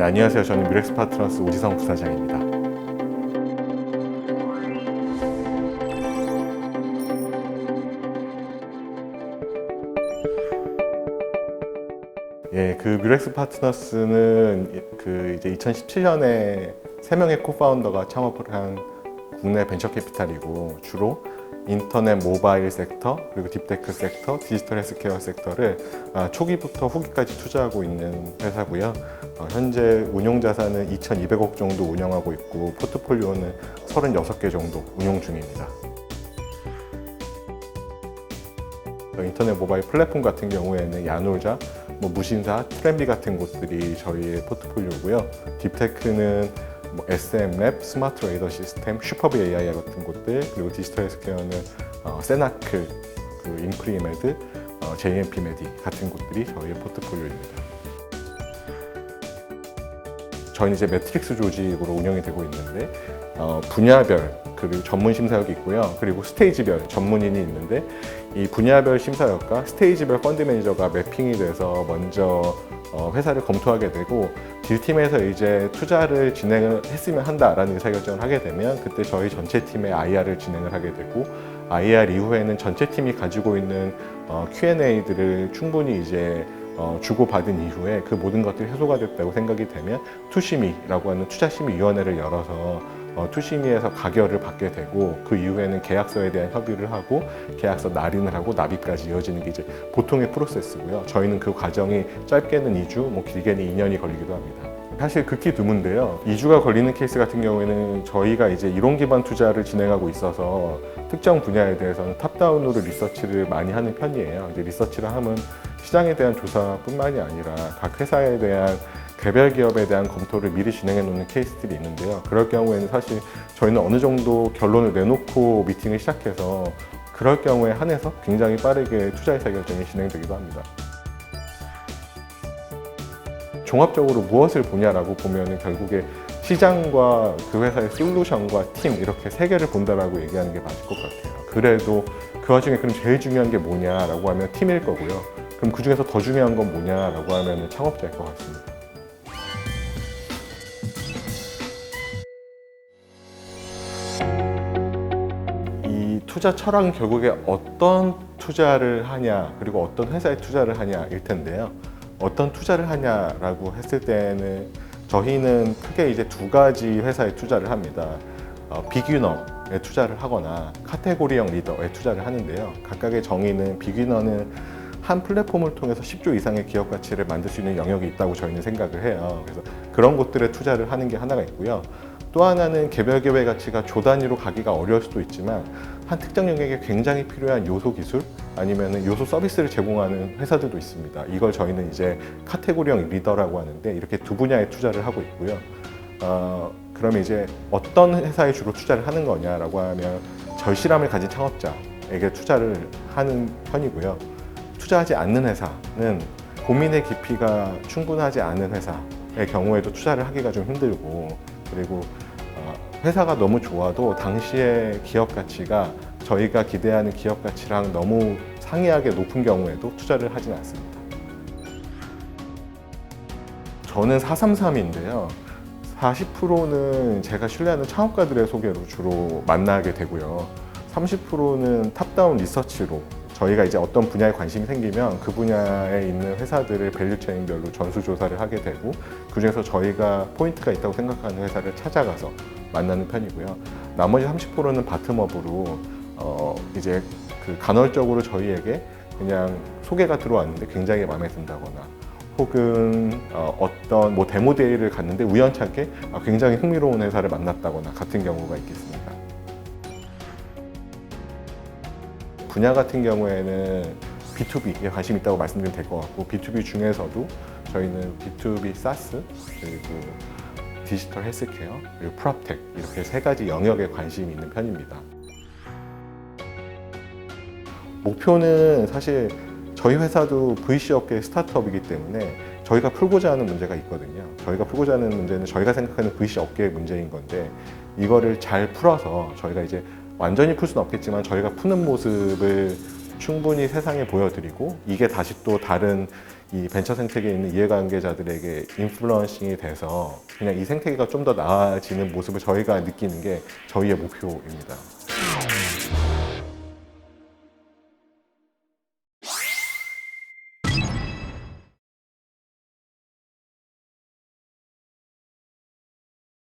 네, 안녕하세요. 저는 뮤렉스 파트너스 오지성 부사장입니다. 예, 그 뮤렉스 파트너스는 이제 2017년에 3명의 코파운더가 창업을 한 국내 벤처 캐피탈이고, 주로 인터넷 모바일 섹터, 그리고 딥테크 섹터, 디지털 헬스케어 섹터를 초기부터 후기까지 투자하고 있는 회사고요. 현재 운용 자산은 2,200억 정도 운영하고 있고, 포트폴리오는 36개 정도 운용 중입니다. 인터넷 모바일 플랫폼 같은 경우에는 야놀자, 무신사, 트렌비 같은 곳들이 저희의 포트폴리오고요. 딥테크는 SM랩, 스마트 레이더 시스템, 슈퍼비 AI 같은 곳들, 그리고 디지털 헬스케어는 세나크, 인프리메드, JMP 메디 같은 곳들이 저희의 포트폴리오입니다. 저희는 이제 매트릭스 조직으로 운영이 되고 있는데, 분야별 그리고 전문 심사역이 있고요. 그리고 스테이지별 전문인이 있는데, 이 분야별 심사역과 스테이지별 펀드 매니저가 매핑이 돼서 먼저 회사를 검토하게 되고, 딜팀에서 이제 투자를 진행을 했으면 한다라는 의사결정을 하게 되면, 그때 저희 전체 팀의 IR을 진행을 하게 되고, IR 이후에는 전체 팀이 가지고 있는 Q&A들을 충분히 이제 주고받은 이후에 그 모든 것들이 해소가 됐다고 생각이 되면 투심의라고 하는 투자심의위원회를 열어서 투심의에서 가결을 받게 되고, 그 이후에는 계약서에 대한 협의를 하고 계약서 날인을 하고 납입까지 이어지는 게 이제 보통의 프로세스고요. 저희는 그 과정이 짧게는 2주, 길게는 2년이 걸리기도 합니다. 사실 극히 드문데요. 2주가 걸리는 케이스 같은 경우에는 저희가 이제 이론 기반 투자를 진행하고 있어서 특정 분야에 대해서는 탑다운으로 리서치를 많이 하는 편이에요. 이제 리서치를 하면 시장에 대한 조사뿐만이 아니라 각 회사에 대한 개별 기업에 대한 검토를 미리 진행해 놓는 케이스들이 있는데요. 그럴 경우에는 사실 저희는 어느 정도 결론을 내놓고 미팅을 시작해서 그럴 경우에 한해서 굉장히 빠르게 투자 의사결정이 진행되기도 합니다. 종합적으로 무엇을 보냐라고 보면 결국에 시장과 그 회사의 솔루션과 팀, 이렇게 세 개를 본다라고 얘기하는 게 맞을 것 같아요. 그래도 그 와중에 그럼 제일 중요한 게 뭐냐라고 하면 팀일 거고요. 그럼 그 중에서 더 중요한 건 뭐냐라고 하면 창업자일 것 같습니다. 이 투자 철학은 결국에 어떤 투자를 하냐, 그리고 어떤 회사에 투자를 하냐일 텐데요. 어떤 투자를 하냐라고 했을 때는 저희는 크게 이제 두 가지 회사에 투자를 합니다. 비기너에 투자를 하거나 카테고리형 리더에 투자를 하는데요. 각각의 정의는, 비기너는 한 플랫폼을 통해서 10조 이상의 기업 가치를 만들 수 있는 영역이 있다고 저희는 생각을 해요. 그래서 그런 곳들에 투자를 하는 게 하나가 있고요. 또 하나는 개별 기업의 가치가 조 단위로 가기가 어려울 수도 있지만 한 특정 영역에 굉장히 필요한 요소 기술 아니면 요소 서비스를 제공하는 회사들도 있습니다. 이걸 저희는 이제 카테고리형 리더라고 하는데, 이렇게 두 분야에 투자를 하고 있고요. 그러면 이제 어떤 회사에 주로 투자를 하는 거냐라고 하면 절실함을 가진 창업자에게 투자를 하는 편이고요. 투자하지 않는 회사는 고민의 깊이가 충분하지 않은 회사의 경우에도 투자를 하기가 좀 힘들고, 그리고 회사가 너무 좋아도 당시의 기업 가치가 저희가 기대하는 기업 가치랑 너무 상이하게 높은 경우에도 투자를 하진 않습니다. 저는 433인데요. 40%는 제가 신뢰하는 창업가들의 소개로 주로 만나게 되고요. 30%는 탑다운 리서치로 저희가 이제 어떤 분야에 관심이 생기면 그 분야에 있는 회사들을 밸류체인별로 전수조사를 하게 되고, 그중에서 저희가 포인트가 있다고 생각하는 회사를 찾아가서 만나는 편이고요. 나머지 30%는 바텀업으로 이제 간헐적으로 저희에게 그냥 소개가 들어왔는데 굉장히 마음에 든다거나, 혹은 어떤 데모 데이를 갔는데 우연찮게 굉장히 흥미로운 회사를 만났다거나 같은 경우가 있겠습니다. 분야 같은 경우에는 B2B에 관심 있다고 말씀드리면 될 것 같고, B2B 중에서도 저희는 B2B SaaS, 그리고 디지털 헬스케어, 그리고 프롭텍, 이렇게 세 가지 영역에 관심이 있는 편입니다. 목표는 사실 저희 회사도 VC 업계의 스타트업이기 때문에 저희가 풀고자 하는 문제가 있거든요. 저희가 풀고자 하는 문제는 저희가 생각하는 VC 업계의 문제인 건데, 이거를 잘 풀어서 저희가 이제 완전히 풀 수는 없겠지만 저희가 푸는 모습을 충분히 세상에 보여드리고, 이게 다시 또 다른 이 벤처 생태계에 있는 이해관계자들에게 인플루언싱이 돼서 그냥 이 생태계가 좀 더 나아지는 모습을 저희가 느끼는 게 저희의 목표입니다.